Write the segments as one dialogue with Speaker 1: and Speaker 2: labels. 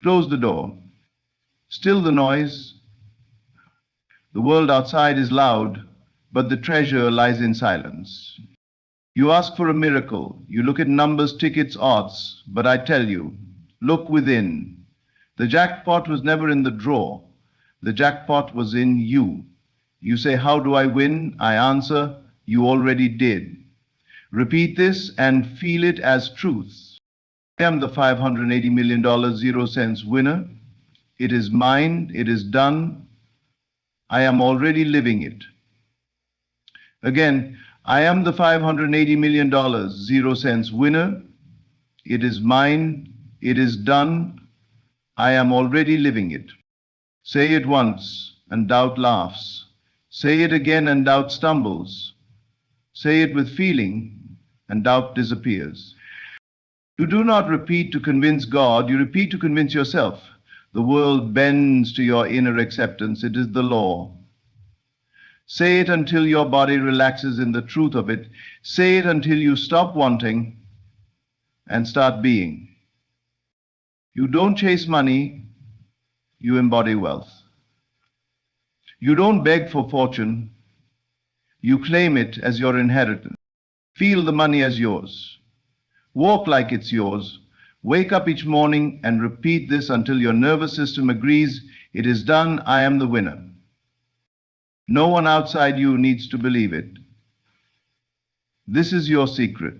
Speaker 1: Close the door. Still the noise. The world outside is loud, but the treasure lies in silence. You ask for a miracle. You look at numbers, tickets, odds. But I tell you, look within. The jackpot was never in the draw. The jackpot was in you. You say, how do I win? I answer, you already did. Repeat this and feel it as truth. I am the $580 million 0 cents winner. It is mine. It is done. I am already living it. Again, I am the $580 million 0 cents winner. It is mine. It is done. I am already living it. Say it once and doubt laughs. Say it again and doubt stumbles. Say it with feeling and doubt disappears. You do not repeat to convince God, you repeat to convince yourself. The world bends to your inner acceptance. It is the law. Say it until your body relaxes in the truth of it. Say it until you stop wanting and start being. You don't chase money, you embody wealth. You don't beg for fortune, you claim it as your inheritance. Feel the money as yours. Walk like it's yours. Wake up each morning and repeat this until your nervous system agrees, it is done, I am the winner. No one outside you needs to believe it. This is your secret.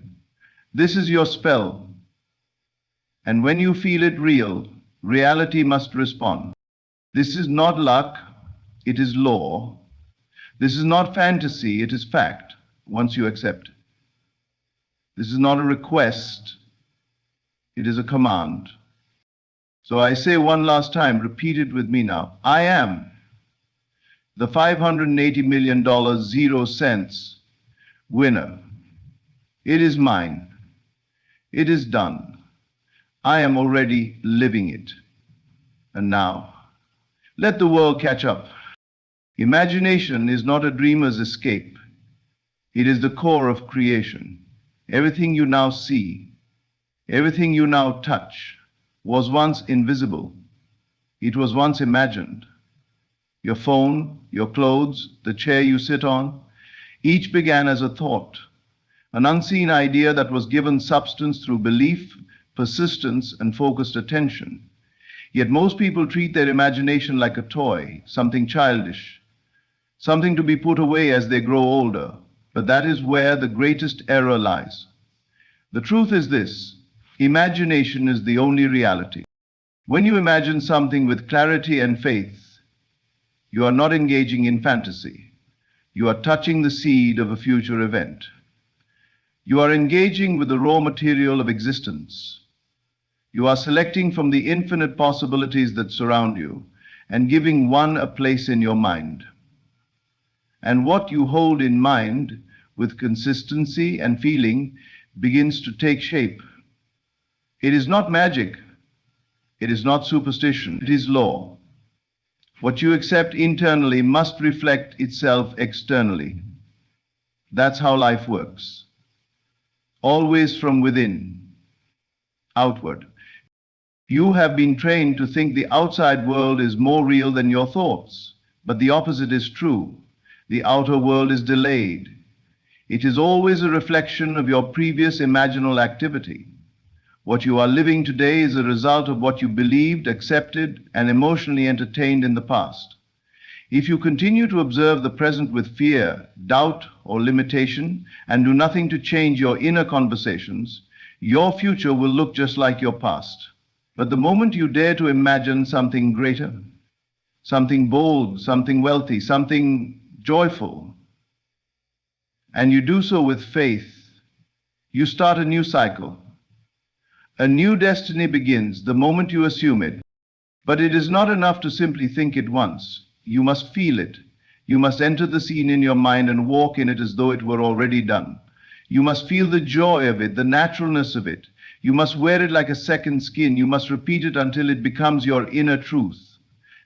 Speaker 1: This is your spell. And when you feel it real, reality must respond. This is not luck, it is law. This is not fantasy, it is fact, once you accept it. This is not a request, it is a command. So I say one last time, repeat it with me now. I am the $580 million 0 cents winner. It is mine. It is done. I am already living it. And now, let the world catch up. Imagination is not a dreamer's escape. It is the core of creation. Everything you now see, everything you now touch, was once invisible. It was once imagined. Your phone, your clothes, the chair you sit on, each began as a thought, an unseen idea that was given substance through belief, persistence, and focused attention. Yet most people treat their imagination like a toy, something childish, something to be put away as they grow older. But that is where the greatest error lies. The truth is this: imagination is the only reality. When you imagine something with clarity and faith, you are not engaging in fantasy. You are touching the seed of a future event. You are engaging with the raw material of existence. You are selecting from the infinite possibilities that surround you and giving one a place in your mind. And what you hold in mind with consistency and feeling begins to take shape. It is not magic. It is not superstition. It is law. What you accept internally must reflect itself externally. That's how life works. Always from within, outward. You have been trained to think the outside world is more real than your thoughts, but the opposite is true. The outer world is delayed. It is always a reflection of your previous imaginal activity. What you are living today is a result of what you believed, accepted, and emotionally entertained in the past. If you continue to observe the present with fear, doubt, or limitation, and do nothing to change your inner conversations, your future will look just like your past. But the moment you dare to imagine something greater, something bold, something wealthy, something joyful, and you do so with faith, you start a new cycle. A new destiny begins the moment you assume it. But it is not enough to simply think it once. You must feel it. You must enter the scene in your mind and walk in it as though it were already done. You must feel the joy of it, the naturalness of it. You must wear it like a second skin. You must repeat it until it becomes your inner truth.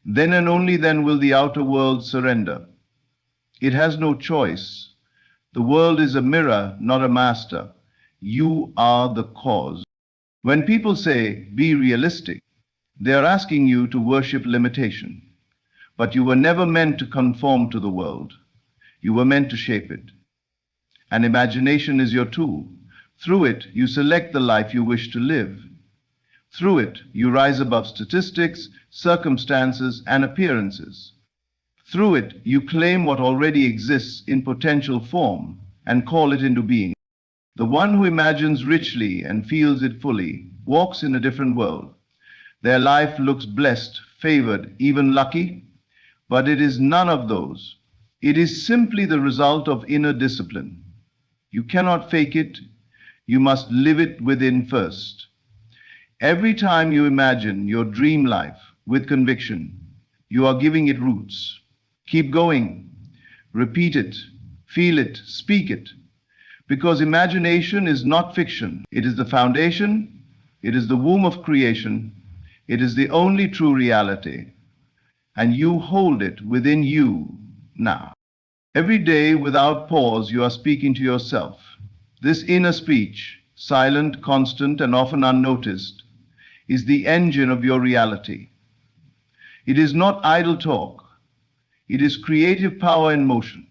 Speaker 1: Then and only then will the outer world surrender. It has no choice. The world is a mirror, not a master. You are the cause. When people say, be realistic, They are asking you to worship limitation. But you were never meant to conform to the world. You were meant to shape it. And imagination is your tool. Through it, you select the life you wish to live. Through it, you rise above statistics, circumstances, and appearances. Through it, you claim what already exists in potential form and call it into being. The one who imagines richly and feels it fully walks in a different world. Their life looks blessed, favored, even lucky, but it is none of those. It is simply the result of inner discipline. You cannot fake it. You must live it within first. Every time you imagine your dream life with conviction, you are giving it roots. Keep going. Repeat it. Feel it. Speak it. Because imagination is not fiction. It is the foundation. It is the womb of creation. It is the only true reality. And you hold it within you now. Every day, without pause, you are speaking to yourself. This inner speech, silent, constant, and often unnoticed, is the engine of your reality. It is not idle talk. It is creative power in motion.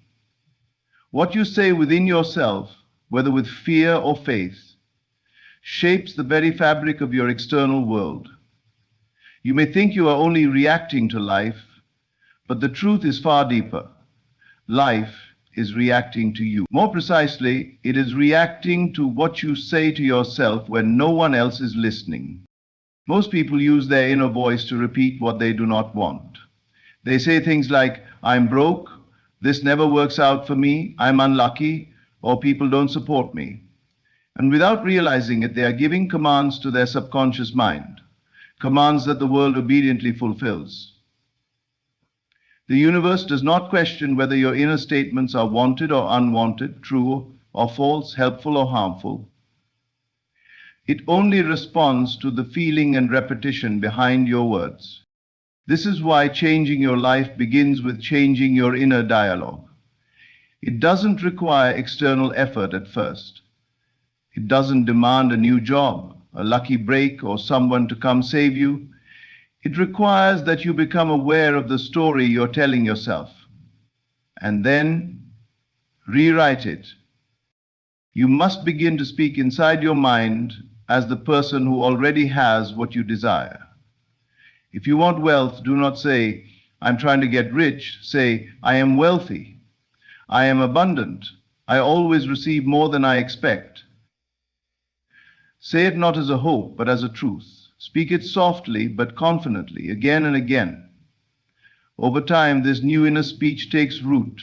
Speaker 1: What you say within yourself, whether with fear or faith, shapes the very fabric of your external world. You may think you are only reacting to life, but the truth is far deeper. Life is reacting to you. More precisely, it is reacting to what you say to yourself when no one else is listening. Most people use their inner voice to repeat what they do not want. They say things like, I'm broke, this never works out for me, I'm unlucky, or people don't support me. And without realizing it, they are giving commands to their subconscious mind, commands that the world obediently fulfills. The universe does not question whether your inner statements are wanted or unwanted, true or false, helpful or harmful. It only responds to the feeling and repetition behind your words. This is why changing your life begins with changing your inner dialogue. It doesn't require external effort at first. It doesn't demand a new job, a lucky break, or someone to come save you. It requires that you become aware of the story you're telling yourself, and then rewrite it. You must begin to speak inside your mind as the person who already has what you desire. If you want wealth, do not say, I'm trying to get rich. Say, I am wealthy. I am abundant. I always receive more than I expect. Say it not as a hope, but as a truth. Speak it softly, but confidently, again and again. Over time, this new inner speech takes root,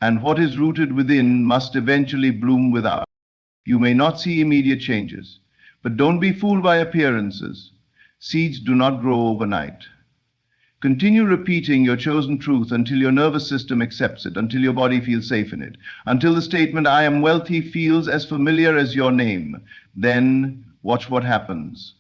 Speaker 1: and what is rooted within must eventually bloom without. You may not see immediate changes, but don't be fooled by appearances. Seeds do not grow overnight. Continue repeating your chosen truth until your nervous system accepts it, until your body feels safe in it, until the statement, I am wealthy, feels as familiar as your name. Then watch what happens.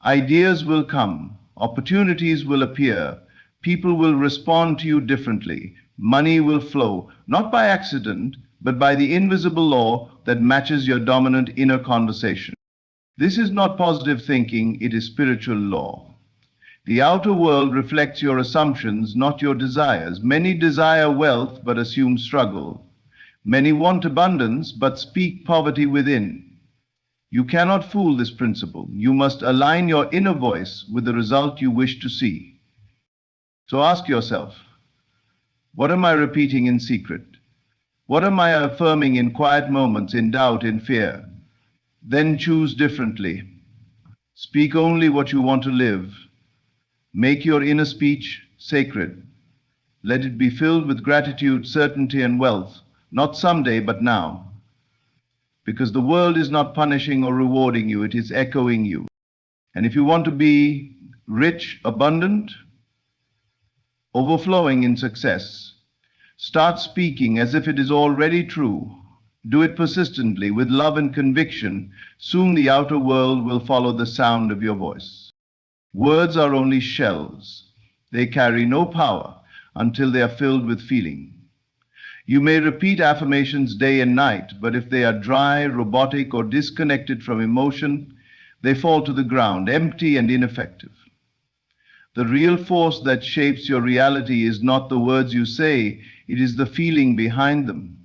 Speaker 1: Ideas will come, opportunities will appear, people will respond to you differently, money will flow, not by accident, but by the invisible law that matches your dominant inner conversation. This is not positive thinking, it is spiritual law. The outer world reflects your assumptions, not your desires. Many desire wealth but assume struggle. Many want abundance but speak poverty within. You cannot fool this principle. You must align your inner voice with the result you wish to see. So ask yourself, what am I repeating in secret? What am I affirming in quiet moments, in doubt, in fear? Then choose differently. Speak only what you want to live. Make your inner speech sacred. Let it be filled with gratitude, certainty, and wealth, not someday, but now. Because the world is not punishing or rewarding you, it is echoing you. And if you want to be rich, abundant, overflowing in success, start speaking as if it is already true. Do it persistently, with love and conviction. Soon the outer world will follow the sound of your voice. Words are only shells. They carry no power until they are filled with feeling. You may repeat affirmations day and night, but if they are dry, robotic, or disconnected from emotion, They fall to the ground, empty and ineffective. The real force that shapes your reality is not the words you say, it is the feeling behind them.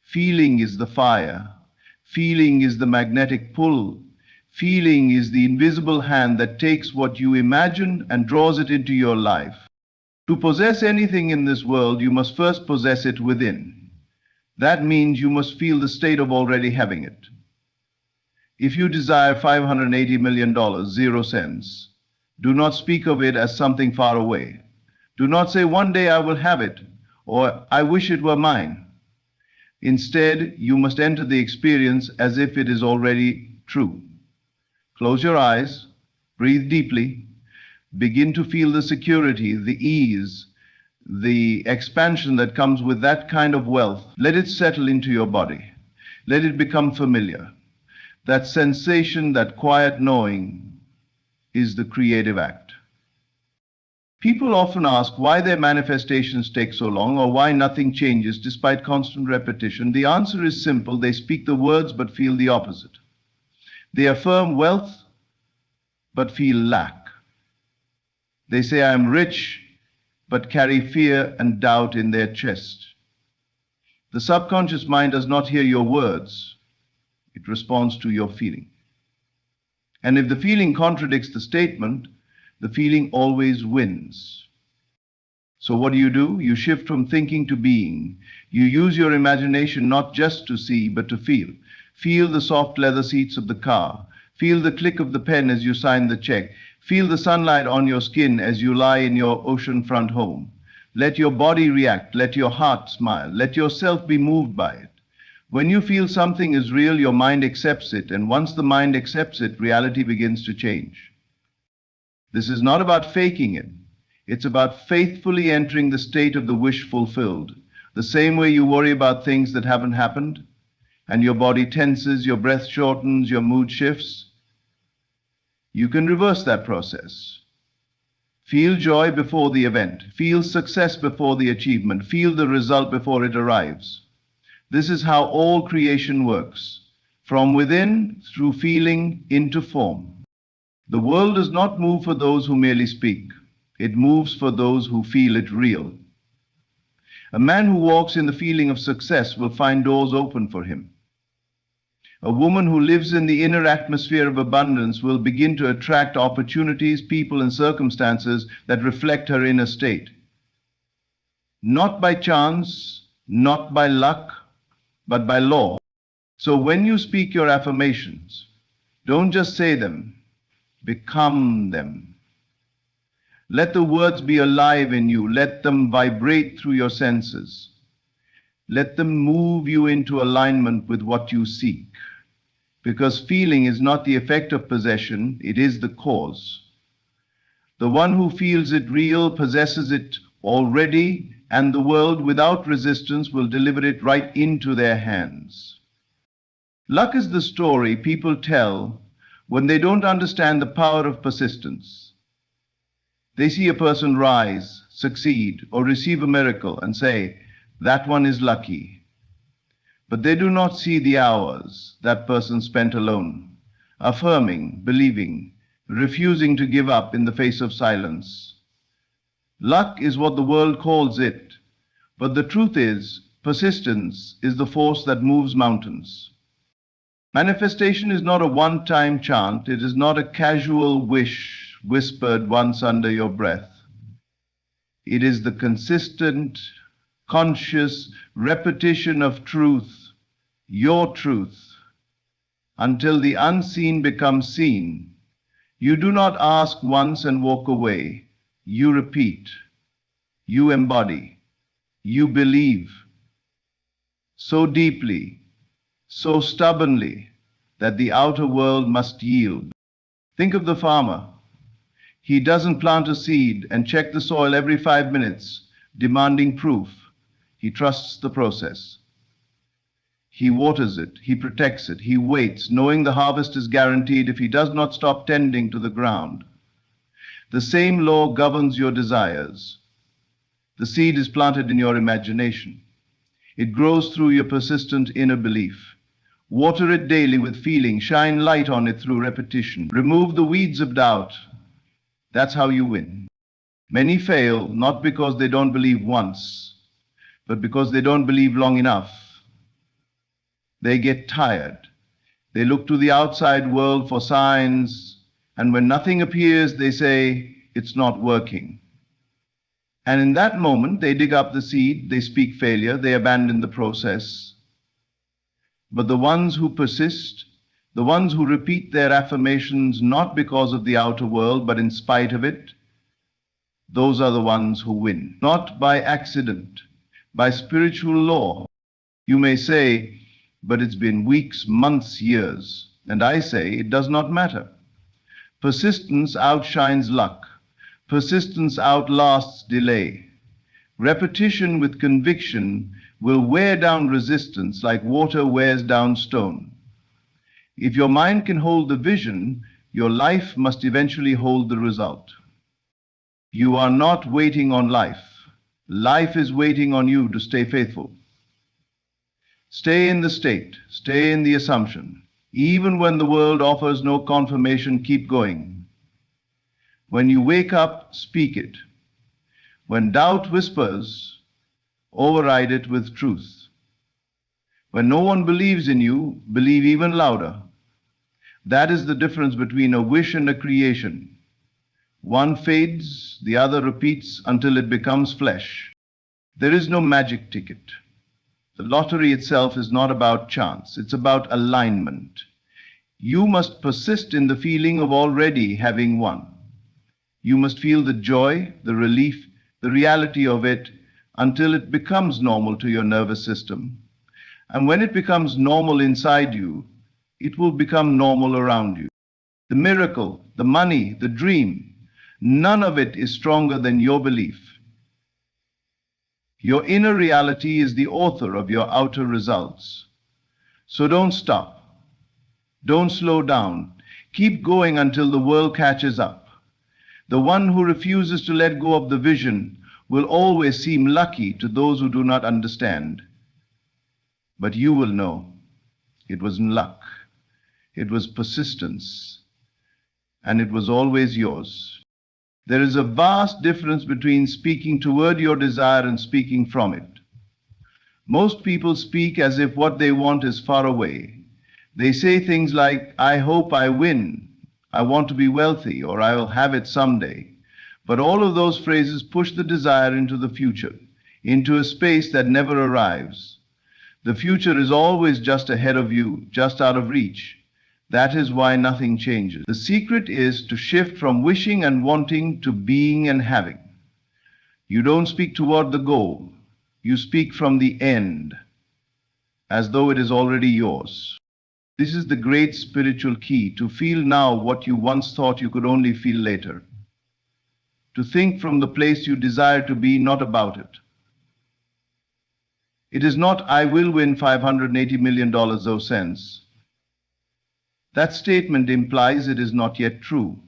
Speaker 1: Feeling is the fire. Feeling is the magnetic pull. Feeling is the invisible hand that takes what you imagine and draws it into your life. To possess anything in this world, you must first possess it within. That means you must feel the state of already having it. If you desire $580 million, 0 cents, do not speak of it as something far away. Do not say, one day I will have it, or I wish it were mine. Instead, you must enter the experience as if it is already true. Close your eyes, breathe deeply, begin to feel the security, the ease, the expansion that comes with that kind of wealth. Let it settle into your body. Let it become familiar. That sensation, that quiet knowing, is the creative act. People often ask why their manifestations take so long or why nothing changes despite constant repetition. The answer is simple. They speak the words but feel the opposite. They affirm wealth but feel lack. They say, I am rich, but carry fear and doubt in their chest. The subconscious mind does not hear your words. It responds to your feeling. And if the feeling contradicts the statement, the feeling always wins. So what do? You shift from thinking to being. You use your imagination not just to see, but to feel. Feel the soft leather seats of the car. Feel the click of the pen as you sign the check. Feel the sunlight on your skin as you lie in your oceanfront home. Let your body react. Let your heart smile. Let yourself be moved by it. When you feel something is real, your mind accepts it. And once the mind accepts it, reality begins to change. This is not about faking it. It's about faithfully entering the state of the wish fulfilled. The same way you worry about things that haven't happened, and your body tenses, your breath shortens, your mood shifts. You can reverse that process. Feel joy before the event. Feel success before the achievement. Feel the result before it arrives. This is how all creation works. From within, through feeling, into form. The world does not move for those who merely speak. It moves for those who feel it real. A man who walks in the feeling of success will find doors open for him. A woman who lives in the inner atmosphere of abundance will begin to attract opportunities, people, and circumstances that reflect her inner state. Not by chance, not by luck, but by law. So when you speak your affirmations, don't just say them, become them. Let the words be alive in you. Let them vibrate through your senses. Let them move you into alignment with what you seek. Because feeling is not the effect of possession, it is the cause. The one who feels it real possesses it already, and the world without resistance will deliver it right into their hands. Luck is the story people tell when they don't understand the power of persistence. They see a person rise, succeed, or receive a miracle and say, that one is lucky. But they do not see the hours that person spent alone, affirming, believing, refusing to give up in the face of silence. Luck is what the world calls it, but the truth is, persistence is the force that moves mountains. Manifestation is not a one-time chant. It is not a casual wish whispered once under your breath. It is the consistent, conscious repetition of truth, your truth, until the unseen becomes seen. You do not ask once and walk away. You repeat. You embody. You believe. So deeply, so stubbornly, that the outer world must yield. Think of the farmer. He doesn't plant a seed and check the soil every 5 minutes, demanding proof. He trusts the process. He waters it, he protects it, he waits, knowing the harvest is guaranteed if he does not stop tending to the ground. The same law governs your desires. The seed is planted in your imagination. It grows through your persistent inner belief. Water it daily with feeling, shine light on it through repetition. Remove the weeds of doubt. That's how you win. Many fail not because they don't believe once, but because they don't believe long enough. They get tired. They look to the outside world for signs, and when nothing appears, they say, it's not working. And in that moment, they dig up the seed, they speak failure, they abandon the process. But the ones who persist, the ones who repeat their affirmations not because of the outer world, but in spite of it, those are the ones who win. Not by accident, by spiritual law. You may say, but it's been weeks, months, years. And I say, it does not matter. Persistence outshines luck. Persistence outlasts delay. Repetition with conviction will wear down resistance like water wears down stone. If your mind can hold the vision, your life must eventually hold the result. You are not waiting on life. Life is waiting on you to stay faithful. Stay in the state, stay in the assumption. Even when the world offers no confirmation, keep going. When you wake up, speak it. When doubt whispers, override it with truth. When no one believes in you, believe even louder. That is the difference between a wish and a creation. One fades, the other repeats until it becomes flesh. There is no magic ticket. The lottery itself is not about chance, it's about alignment. You must persist in the feeling of already having won. You must feel the joy, the relief, the reality of it until it becomes normal to your nervous system. And when it becomes normal inside you, it will become normal around you. The miracle, the money, the dream, none of it is stronger than your belief. Your inner reality is the author of your outer results. So don't stop. Don't slow down. Keep going until the world catches up. The one who refuses to let go of the vision will always seem lucky to those who do not understand. But you will know it wasn't luck. It was persistence. And it was always yours. There is a vast difference between speaking toward your desire and speaking from it. Most people speak as if what they want is far away. They say things like, I hope I win, I want to be wealthy, or I will have it someday. But all of those phrases push the desire into the future, into a space that never arrives. The future is always just ahead of you, just out of reach. That is why nothing changes. The secret is to shift from wishing and wanting to being and having. You don't speak toward the goal. You speak from the end, as though it is already yours. This is the great spiritual key, to feel now what you once thought you could only feel later. To think from the place you desire to be, not about it. It is not, I will win $580 million, those cents. That statement implies it is not yet true,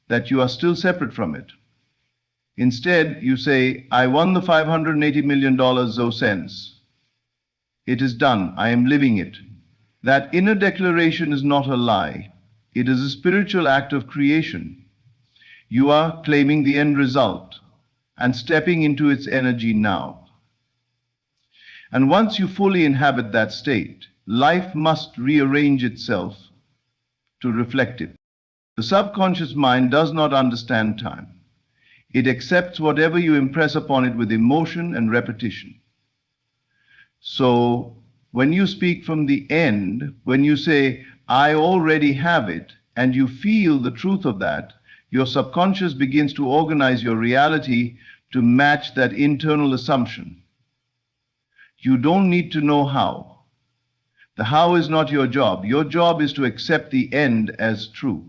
Speaker 1: that you are still separate from it. Instead, you say, I won the $580 million, those cents. It is done. I am living it. That inner declaration is not a lie. It is a spiritual act of creation. You are claiming the end result and stepping into its energy now. And once you fully inhabit that state, life must rearrange itself to reflect it. The subconscious mind does not understand time. It accepts whatever you impress upon it with emotion and repetition. So, when you speak from the end, when you say, I already have it, and you feel the truth of that, your subconscious begins to organize your reality to match that internal assumption. You don't need to know how. The how is not your job. Your job is to accept the end as true.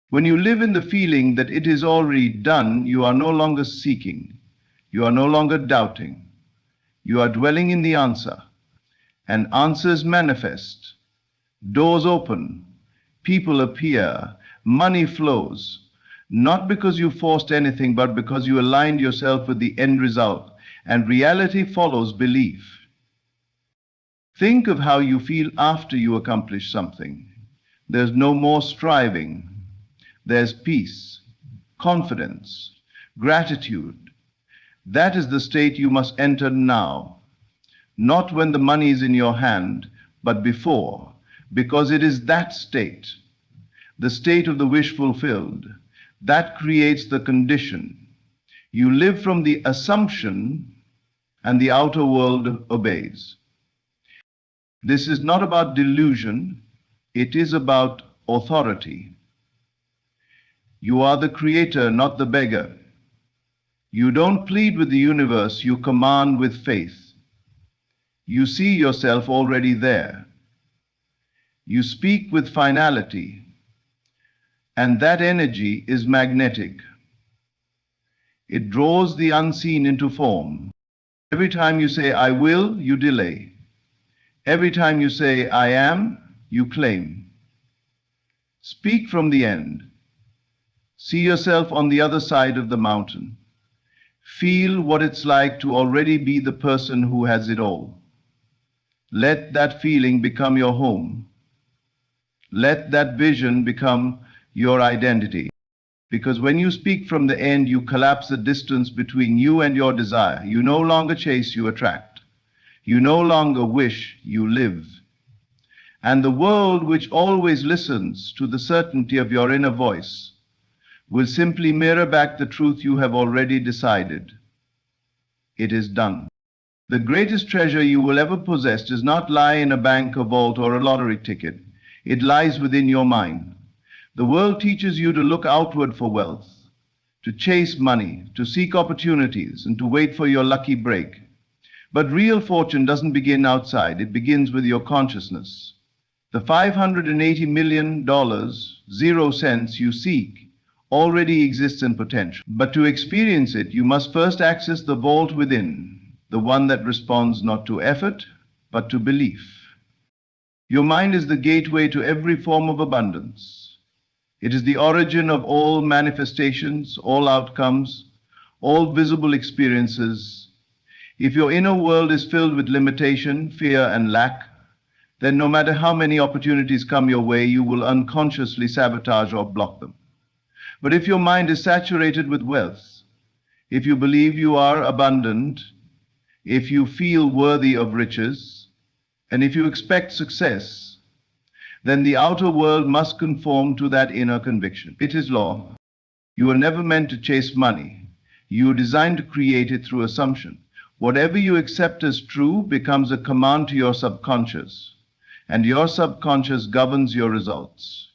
Speaker 1: When you live in the feeling that it is already done, you are no longer seeking. You are no longer doubting. You are dwelling in the answer. And answers manifest. Doors open. People appear. Money flows. Not because you forced anything, but because you aligned yourself with the end result. And reality follows belief. Think of how you feel after you accomplish something. There's no more striving. There's peace, confidence, gratitude. That is the state you must enter now, not when the money is in your hand, but before, because it is that state, the state of the wish fulfilled, that creates the condition. You live from the assumption, and the outer world obeys. This is not about delusion, it is about authority. You are the creator, not the beggar. You don't plead with the universe, you command with faith. You see yourself already there. You speak with finality, and that energy is magnetic. It draws the unseen into form. Every time you say, I will, you delay. Every time you say, I am, you claim. Speak from the end. See yourself on the other side of the mountain. Feel what it's like to already be the person who has it all. Let that feeling become your home. Let that vision become your identity. Because when you speak from the end, you collapse the distance between you and your desire. You no longer chase, you attract. You no longer wish, you live. And the world, which always listens to the certainty of your inner voice, will simply mirror back the truth you have already decided. It is done. The greatest treasure you will ever possess does not lie in a bank, a vault, or a lottery ticket. It lies within your mind. The world teaches you to look outward for wealth, to chase money, to seek opportunities, and to wait for your lucky break. But real fortune doesn't begin outside. It begins with your consciousness. The $580 million, 0 cents you seek already exists in potential. But to experience it, you must first access the vault within, the one that responds not to effort, but to belief. Your mind is the gateway to every form of abundance. It is the origin of all manifestations, all outcomes, all visible experiences. If your inner world is filled with limitation, fear, and lack, then no matter how many opportunities come your way, you will unconsciously sabotage or block them. But if your mind is saturated with wealth, if you believe you are abundant, if you feel worthy of riches, and if you expect success, then the outer world must conform to that inner conviction. It is law. You were never meant to chase money. You were designed to create it through assumption. Whatever you accept as true becomes a command to your subconscious, and your subconscious governs your results.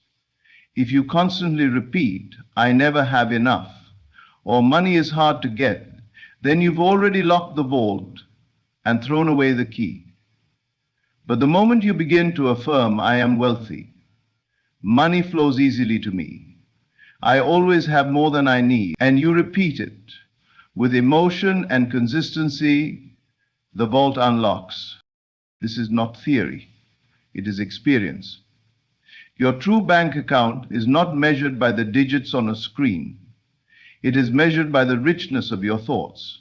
Speaker 1: If you constantly repeat, I never have enough, or money is hard to get, then you've already locked the vault and thrown away the key. But the moment you begin to affirm, I am wealthy, money flows easily to me, I always have more than I need, and you repeat it with emotion and consistency, the vault unlocks. This is not theory, it is experience. Your true bank account is not measured by the digits on a screen. It is measured by the richness of your thoughts,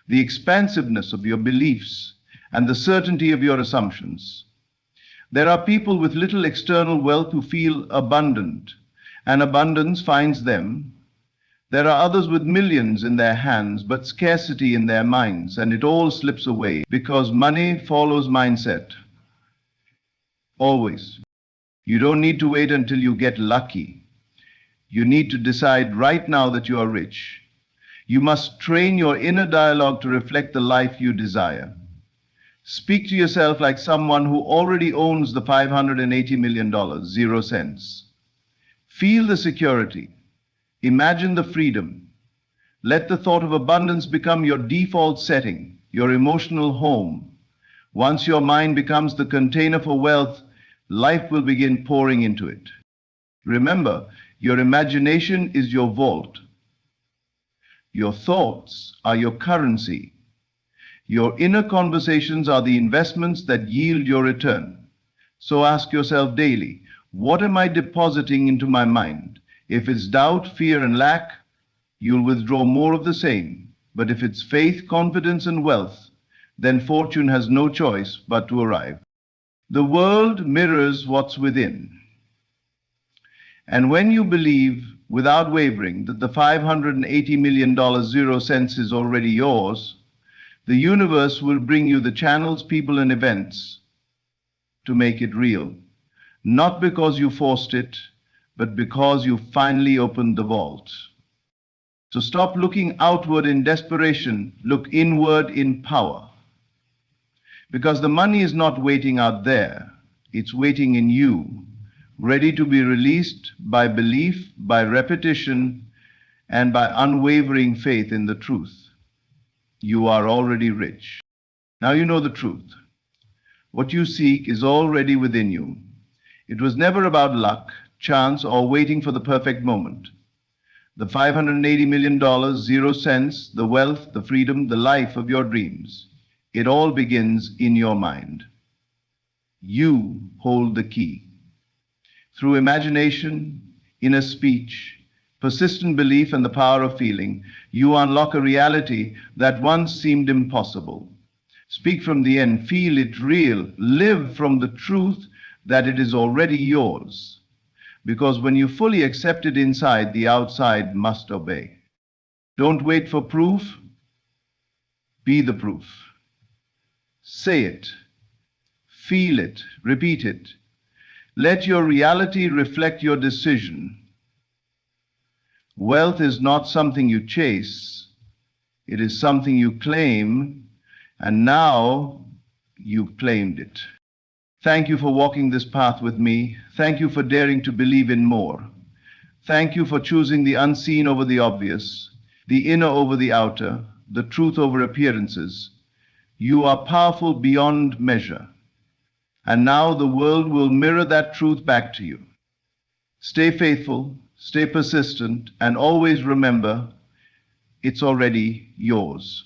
Speaker 1: the expansiveness of your beliefs, and the certainty of your assumptions. There are people with little external wealth who feel abundant, and abundance finds them. There are others with millions in their hands, but scarcity in their minds, and it all slips away because money follows mindset. Always. You don't need to wait until you get lucky. You need to decide right now that you are rich. You must train your inner dialogue to reflect the life you desire. Speak to yourself like someone who already owns the $580 million, 0 cents. Feel the security. Imagine the freedom. Let the thought of abundance become your default setting, your emotional home. Once your mind becomes the container for wealth, life will begin pouring into it. Remember, your imagination is your vault. Your thoughts are your currency. Your inner conversations are the investments that yield your return. So ask yourself daily, what am I depositing into my mind? If it's doubt, fear, and lack, you'll withdraw more of the same. But if it's faith, confidence, and wealth, then fortune has no choice but to arrive. The world mirrors what's within. And when you believe without wavering that the $580 million 0 cents is already yours, the universe will bring you the channels, people, and events to make it real. Not because you forced it, but because you finally opened the vault. So stop looking outward in desperation, look inward in power. Because the money is not waiting out there, it's waiting in you, ready to be released by belief, by repetition, and by unwavering faith in the truth. You are already rich. Now you know the truth. What you seek is already within you. It was never about luck, chance, or waiting for the perfect moment. The $580 million, 0 cents, the wealth, the freedom, the life of your dreams. It all begins in your mind. You hold the key. Through imagination, inner speech, persistent belief, and the power of feeling, you unlock a reality that once seemed impossible. Speak from the end, feel it real, live from the truth that it is already yours. Because when you fully accept it inside, the outside must obey. Don't wait for proof, be the proof. Say it, feel it, repeat it. Let your reality reflect your decision. Wealth is not something you chase, it is something you claim, and now you've claimed it. Thank you for walking this path with me. Thank you for daring to believe in more. Thank you for choosing the unseen over the obvious, the inner over the outer, the truth over appearances. You are powerful beyond measure. And now the world will mirror that truth back to you. Stay faithful, stay persistent, and always remember, it's already yours.